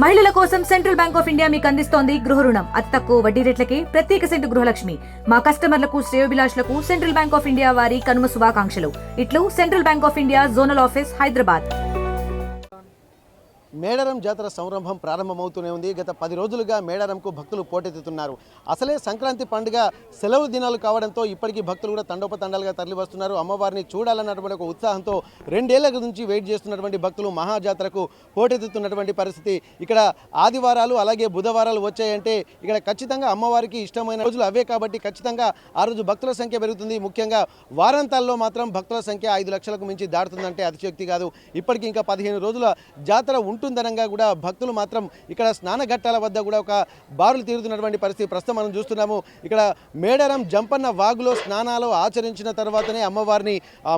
మహిళల కోసం central bank of India మీకు అందిస్తోంది గృహ రుణం. అతి తక్కువ వడ్డీ రేట్లకి ప్రత్యేక సెంటు గృహలక్ష్మి. మా కస్టమర్లకు శ్రేయోభిలాషులకు సెంట్రల్ బ్యాంక్ ఆఫ్ ఇండియా వారి కనుమ శుభాకాంక్షలు. ఇట్లు central bank of India zonal office Hyderabad. Medaram జాతర సంరంభం ప్రారంభమవుతూనే ఉంది. గత 10 రోజులుగా మేడారంకు భక్తులు పోటెత్తుతున్నారు. అసలే సంక్రాంతి పండుగ సెలవు దినాలు కావడంతో ఇప్పటికీ భక్తులు కూడా తండోపతండాలుగా తరలి వస్తున్నారు. అమ్మవారిని చూడాలన్నటువంటి ఒక ఉత్సాహంతో 2 ఏళ్ల నుంచి వెయిట్ చేస్తున్నటువంటి భక్తులు మహాజాతరకు పోటెత్తుతున్నటువంటి పరిస్థితి. ఇక్కడ ఆదివారాలు అలాగే బుధవారాలు వచ్చాయంటే ఇక్కడ ఖచ్చితంగా అమ్మవారికి ఇష్టమైన రోజులు అవే కాబట్టి ఖచ్చితంగా ఆ రోజు భక్తుల సంఖ్య పెరుగుతుంది. ముఖ్యంగా వారాంతాల్లో మాత్రం భక్తుల సంఖ్య 5 లక్షలకు మించి దాటుతుందంటే అతిశయోక్తి కాదు. ఇప్పటికీ ఇంకా 15 రోజుల జాతర ఉంటుందనంగా కూడా భక్తులు మాత్రం ఇక్కడ స్నానఘట్టాల వద్ద కూడా ఒక బారులు తీరుతున్నటువంటి పరిస్థితి ప్రస్తుతం మనం చూస్తున్నాము. ఇక్కడ మేడారం జంపన్న వాగులో స్నానాలు ఆచరించిన తర్వాతనే అమ్మవారిని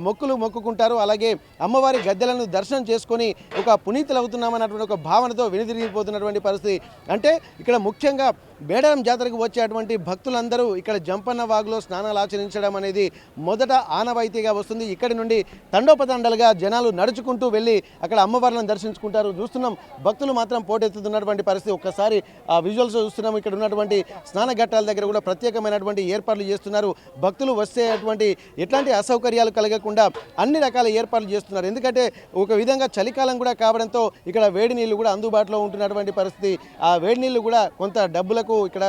మొక్కులు మొక్కుకుంటారు. అలాగే అమ్మవారి గద్దెలను దర్శనం చేసుకొని ఒక పునీతులు అవుతున్నామన్నటువంటి ఒక భావనతో వెనుదిరిగిపోతున్నటువంటి పరిస్థితి. అంటే ఇక్కడ ముఖ్యంగా మేడారం జాతరకు వచ్చేటువంటి భక్తులందరూ ఇక్కడ జంపన్న వాగులో స్నానాలు ఆచరించడం అనేది మొదట ఆనవాయితీగా వస్తుంది. ఇక్కడి నుండి తండోపతండలుగా జనాలు నడుచుకుంటూ వెళ్ళి అక్కడ అమ్మవార్లను దర్శించుకుంటారు. చూస్తున్నాం భక్తులు మాత్రం పోటెత్తుతున్నటువంటి పరిస్థితి. ఒక్కసారి ఆ విజువల్స్ చూస్తున్నాం. ఇక్కడ ఉన్నటువంటి స్నానఘట్టాల దగ్గర కూడా ప్రత్యేకమైనటువంటి ఏర్పాట్లు చేస్తున్నారు. భక్తులు వచ్చేటువంటి ఎట్లాంటి అసౌకర్యాలు కలగకుండా అన్ని రకాల ఏర్పాట్లు చేస్తున్నారు. ఎందుకంటే ఒక విధంగా చలికాలం కూడా కావడంతో ఇక్కడ వేడి నీళ్లు కూడా అందుబాటులో ఉంటున్నటువంటి పరిస్థితి. ఆ వేడి నీళ్లు కూడా కొంత డబ్బులకు ఇక్కడ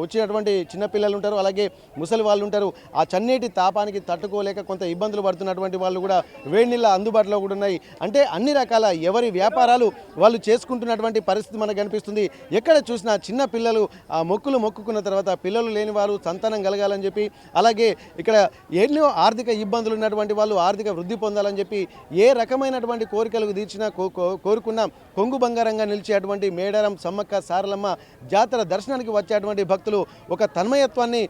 వచ్చినటువంటి చిన్నపిల్లలు ఉంటారు, అలాగే ముసలి వాళ్ళు ఉంటారు. ఆ చన్నీటి తాపానికి తట్టుకోలేక కొంత ఇబ్బందులు పడుతున్నటువంటి వాళ్ళు కూడా వేడి నీళ్ళ అందుబాటులో కూడా ఉన్నాయి. అంటే అన్ని రకాల ఎవరి వ్యాపారాలు వాళ్ళు చేసుకుంటున్నటువంటి పరిస్థితి మనకు కనిపిస్తుంది. ఎక్కడ చూసినా చిన్న పిల్లలు ఆ మొక్కులు మొక్కుకున్న తర్వాత పిల్లలు లేని వారు సంతానం కలగాలని చెప్పి, అలాగే ఇక్కడ ఎన్నో ఆర్థిక ఇబ్బందులు ఉన్నటువంటి వాళ్ళు ఆర్థిక వృద్ధి పొందాలని చెప్పి ఏ రకమైనటువంటి కోరికలు తీర్చినా కోరుకున్న కొంగు బంగారంగా నిలిచేటువంటి మేడారం సమ్మక్క సారలమ్మ జాతర దర్శనానికి వచ్చేటువంటి భక్తులు ఒక తన్మయత్వాన్ని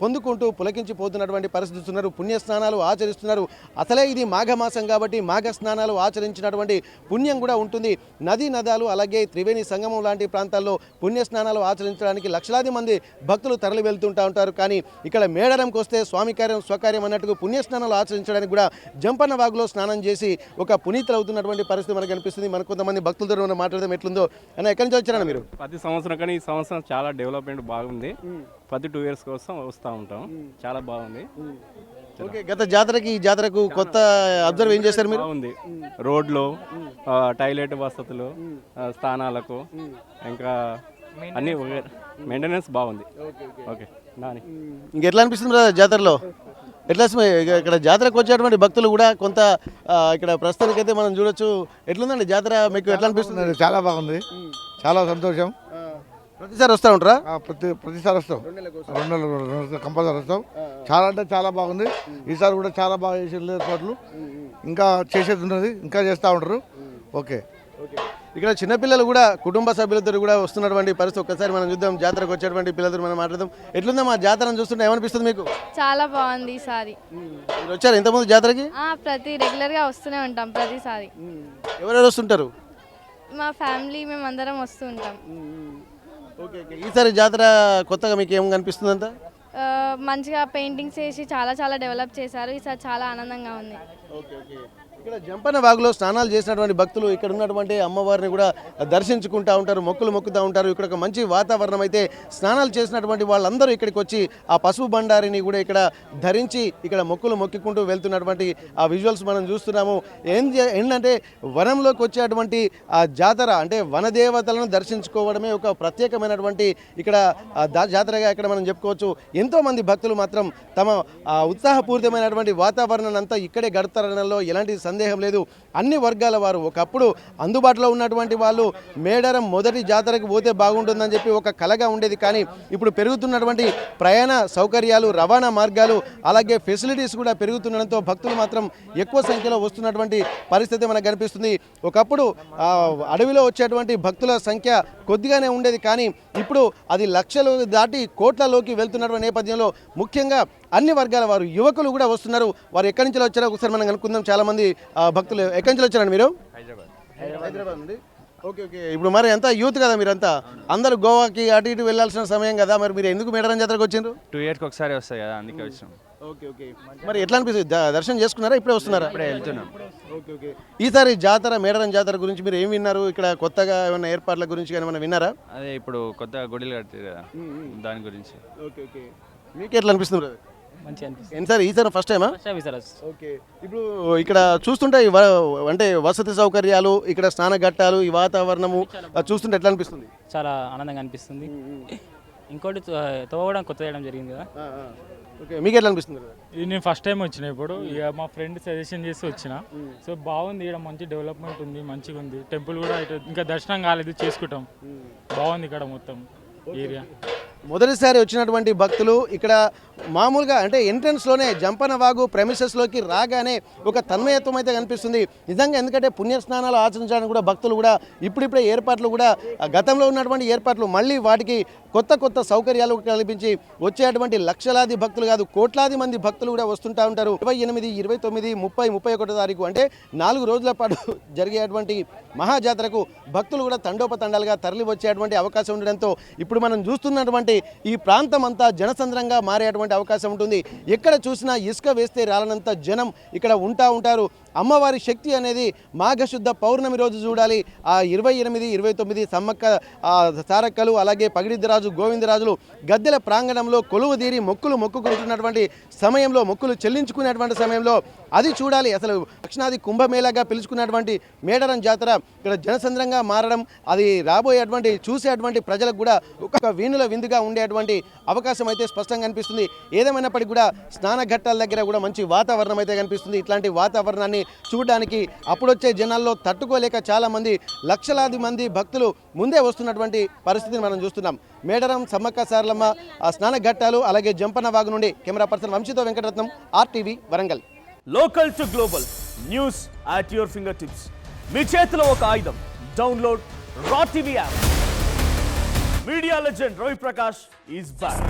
పొందుకుంటూ పులకించిపోతున్నటువంటి పరిస్థితి ఉన్నారు. పుణ్యస్నానాలు ఆచరిస్తున్నారు. అసలే ఇది మాఘమాసం కాబట్టి మాఘ స్నానాలు ఆచరించినటువంటి పుణ్యం కూడా ఉంటుంది. నదీ నదాలు అలాగే త్రివేణి సంగమం లాంటి ప్రాంతాల్లో పుణ్యస్నానాలు ఆచరించడానికి లక్షలాది మంది భక్తులు తరలి వెళ్తుంటూ ఉంటారు. కానీ ఇక్కడ మేడారంకి వస్తే స్వామి కార్యం స్వకార్యం అన్నట్టుగా పుణ్యస్నానాలు ఆచరించడానికి కూడా జంపన్న వాగులో స్నానం చేసి ఒక పునీతులు అవుతున్నటువంటి పరిస్థితి మనకు కనిపిస్తుంది. మనకు కొంతమంది భక్తులతో మనం మాట్లాడడం ఎట్లుందో అన్న, ఎక్కడి నుంచి వచ్చారన్న మీరు? ప్రతి సంవత్సరం కానీ ఈ సంవత్సరం చాలా డెవలప్మెంట్ బాగుంది. ప్రతి 2 ఇయర్స్ కోసం వస్తూ ఉంటాం. చాలా బాగుంది. ఓకే, గత జాతరకి ఈ జాతరకు కొత్త అబ్జర్వ్ ఏం చేశారు మీరు? బాగుంది. రోడ్లు, టాయిలెట్ వసతులు, స్థానాలకు ఇంకా అన్ని మెయింటెనెన్స్ బాగుంది. ఓకే, ఇంకెట్లా అనిపిస్తుంది జాతరలో? ఎట్లా ఇక్కడ జాతరకు వచ్చేటువంటి భక్తులు కూడా కొంత ఇక్కడ ప్రస్తుతానికైతే మనం చూడొచ్చు. ఎట్లుందండి జాతర మీకు ఎట్లా అనిపిస్తుంది? చాలా బాగుంది, చాలా సంతోషం. ప్రతిసారి వస్తూ ఉంటారా? ప్రతిసారి వస్తాం, 2 నెలలు కంపల్సరీ వస్తాం. చాలా అంటే చాలా బాగుంది. ఈసారి కూడా చాలా బాగా చేసేది ఏర్పాట్లు, ఇంకా చేసేది ఉన్నది, ఇంకా చేస్తూ ఉంటారు. ఓకే, ఇక్కడ చిన్నపిల్లలు కూడా కుటుంబ సభ్యులతో కూడా వస్తున్నటువంటి పరిస్థితి. ఒక్కసారి మనం చూద్దాం, జాతరకు వచ్చేటువంటి పిల్లలతో మనం మాట్లాడదాం. ఎట్లుందా మా జాతరను చూస్తుంటే ఏమనిపిస్తుంది మీకు? చాలా బాగుంది ఈసారి. మీరు వచ్చారు ఇంతకుముందు జాతరకి? ప్రతి రెగ్యులర్గా వస్తూనే ఉంటాం ప్రతిసారి. ఎవరెవరు వస్తుంటారు? మా ఫ్యామిలీ మేమందరం వస్తూ ఉంటాం. ఓకే, ఈసారి జాతర కొత్తగా మీకు ఏం కనిపిస్తుంది? అంతా మంచిగా పెయింటింగ్స్ వేసి చాలా చాలా డెవలప్ చేశారు. ఈసారి చాలా ఆనందంగా ఉంది. ఓకే ఓకే, ఇక్కడ జంపన్న వాగులో స్నానాలు చేసినటువంటి భక్తులు ఇక్కడ ఉన్నటువంటి అమ్మవారిని కూడా దర్శించుకుంటూ ఉంటారు, మొక్కులు మొక్కుతూ ఉంటారు. ఇక్కడ ఒక మంచి వాతావరణం అయితే స్నానాలు చేసినటువంటి వాళ్ళందరూ ఇక్కడికి వచ్చి ఆ పసుపు బండారిని కూడా ఇక్కడ ధరించి ఇక్కడ మొక్కులు మొక్కుకుంటూ వెళ్తున్నటువంటి ఆ విజువల్స్ మనం చూస్తున్నాము. ఏంటంటే వనంలోకి వచ్చేటువంటి ఆ జాతర అంటే వనదేవతలను దర్శించుకోవడమే ఒక ప్రత్యేకమైనటువంటి ఇక్కడ జాతరగా ఇక్కడ మనం చెప్పుకోవచ్చు. ఎంతోమంది భక్తులు మాత్రం తమ ఉత్సాహపూరితమైనటువంటి వాతావరణాన్ని అంతా ఇక్కడే గడుపుతారనలో ఎలాంటి సందేహం లేదు. అన్ని వర్గాల వారు ఒకప్పుడు అందుబాటులో ఉన్నటువంటి వాళ్ళు మేడారం మొదటి జాతరకు పోతే బాగుంటుందని చెప్పి ఒక కలగా ఉండేది. కానీ ఇప్పుడు పెరుగుతున్నటువంటి ప్రయాణ సౌకర్యాలు, రవాణా మార్గాలు, అలాగే ఫెసిలిటీస్ కూడా పెరుగుతుండడంతో భక్తులు మాత్రం ఎక్కువ సంఖ్యలో వస్తున్నటువంటి పరిస్థితి మనకు కనిపిస్తుంది. ఒకప్పుడు అడవిలో వచ్చేటువంటి భక్తుల సంఖ్య కొద్దిగానే ఉండేది, కానీ ఇప్పుడు అది లక్షలు దాటి కోట్లలోకి వెళ్తున్నటువంటి నేపథ్యంలో ముఖ్యంగా అన్ని వర్గాల వారు యువకులు కూడా వస్తున్నారు. వారు ఎక్కడి నుంచి వచ్చారో ఒకసారి మనం కనుక్కుందాం. చాలామంది భక్తులు ఎక్కడి నుంచి వచ్చారండి మీరు? హైదరాబాద్ నుండి. ఓకే ఓకే ఇప్పుడు మరి అంతా యూత్ కదా మీరంతా అందరూ గోవాకి అటు ఇటు వెళ్ళాల్సిన సమయం కదా మరి మీరు ఎందుకు మేడారం జాతరకు వచ్చిండ్రు 2 years ఒకసారి వస్తాయి కదా అందుకే వచ్చినాం. ఓకే ఓకే మరి ఎట్లా అనిపిస్తుంది దర్శనం చేసుకున్నారా ఇప్పుడే వస్తున్నారా ఇప్పుడే వెళ్తున్నాం. ఓకే ఓకే ఈసారి జాతర మేడారం జాతర గురించి మీరు ఏం విన్నారు ఇక్కడ కొత్తగా ఏమైనా ఏర్పాట్ల గురించి కానీ ఏమైనా విన్నారా అదే ఇప్పుడు కొత్తగా గుడిలు కట్టారు కదా దాని గురించి. ఓకే ఓకే మీకు ఎట్లా అనిపిస్తుంది brother? మంచిగా అనిపిస్తుంది. సార్ ఈసారి ఫస్ట్ టైమా ఓకే ఇప్పుడు ఇక్కడ చూస్తుంటే అంటే వసతి సౌకర్యాలు ఇక్కడ స్నాన ఘట్టాలు ఈ వాతావరణము చూస్తుంటే ఎట్లా అనిపిస్తుంది చాలా ఆనందంగా అనిపిస్తుంది. ఇంకోటి తోవడం కొత్త చేయడం జరిగింది కదా. ఓకే మీకు ఎట్లా అనిపిస్తుంది brother? ఇది నేను ఫస్ట్ టైం వచ్చిన ఇప్పుడు ఇక మా ఫ్రెండ్ సజెషన్ చేసి వచ్చిన. సో బాగుంది, ఇక్కడ మంచి డెవలప్మెంట్ ఉంది, మంచిగా ఉంది. టెంపుల్ కూడా ఇటు ఇంకా దర్శనం కాలేదు, చేసుకుంటాం. బాగుంది ఇక్కడ మొత్తం ఏరియా. మొదటిసారి వచ్చినటువంటి భక్తులు ఇక్కడ మామూలుగా అంటే ఎంట్రన్స్లోనే జంపన వాగు ప్రెమిసెస్లోకి రాగానే ఒక తన్మయత్వం అయితే కనిపిస్తుంది నిజంగా. ఎందుకంటే పుణ్యస్నానాలు ఆచరించడానికి కూడా భక్తులు కూడా ఇప్పుడిప్పుడే ఏర్పాట్లు కూడా గతంలో ఉన్నటువంటి ఏర్పాట్లు మళ్ళీ వాటికి కొత్త కొత్త సౌకర్యాలు కల్పించి వచ్చేటువంటి లక్షలాది భక్తులు కాదు కోట్లాది మంది భక్తులు కూడా వస్తుంటా ఉంటారు. 28, 29, 30, 31 తారీఖు అంటే 4 రోజుల పాటు జరిగేటువంటి మహాజాతరకు భక్తులు కూడా తండోపతండాలుగా తరలి వచ్చేటువంటి అవకాశం ఉండడంతో ఇప్పుడు మనం చూస్తున్నటువంటి ఈ ప్రాంతం అంతా జనసంద్రంగా మారేటువంటి అవకాశం ఉంటుంది. ఎక్కడ చూసినా ఇసుక వేస్తే రాలనంత జనం ఇక్కడ ఉంటారు. అమ్మవారి శక్తి అనేది మాఘశుద్ధ పౌర్ణమి రోజు చూడాలి. ఆ 28, 29 సమ్మక్క సారక్కలు అలాగే పగిడిద్దరాజు గోవిందరాజులు గద్దెల ప్రాంగణంలో కొలువు తీరి మొక్కుకుంటున్నటువంటి సమయంలో మొక్కులు చెల్లించుకునేటువంటి సమయంలో అది చూడాలి. అసలు దక్షిణాది కుంభమేళాగా పిలుచుకున్నటువంటి మేడారం జాతర ఇక్కడ జనసంద్రంగా మారడం అది రాబోయేటువంటి చూసేటువంటి ప్రజలకు కూడా ఒక వీణుల విందుగా ఉండేటువంటి అవకాశం అయితే స్పష్టంగా కనిపిస్తుంది. ఏదేమైనప్పటికీ కూడా స్నాన ఘట్టాల దగ్గర కూడా మంచి వాతావరణం అయితే కనిపిస్తుంది. ఇట్లాంటి వాతావరణాన్ని చూడడానికి అప్పుడొచ్చే జనాల్లో తట్టుకోలేక చాలామంది లక్షలాది మంది భక్తులు ముందే వస్తున్నటువంటి పరిస్థితిని మనం చూస్తున్నాం. మేడారం సమ్మక్క సారలమ్మ స్నాన ఘట్టాలు అలాగే జంపన వాగు నుండి కెమెరా పర్సన్ వంశీతో Venkataratnam RTV Warangal. Local to global news at your fingertips. మీ చేతిలో ఒక ఆయుధం. Download R TV app. Media legend Ravi Prakash is back.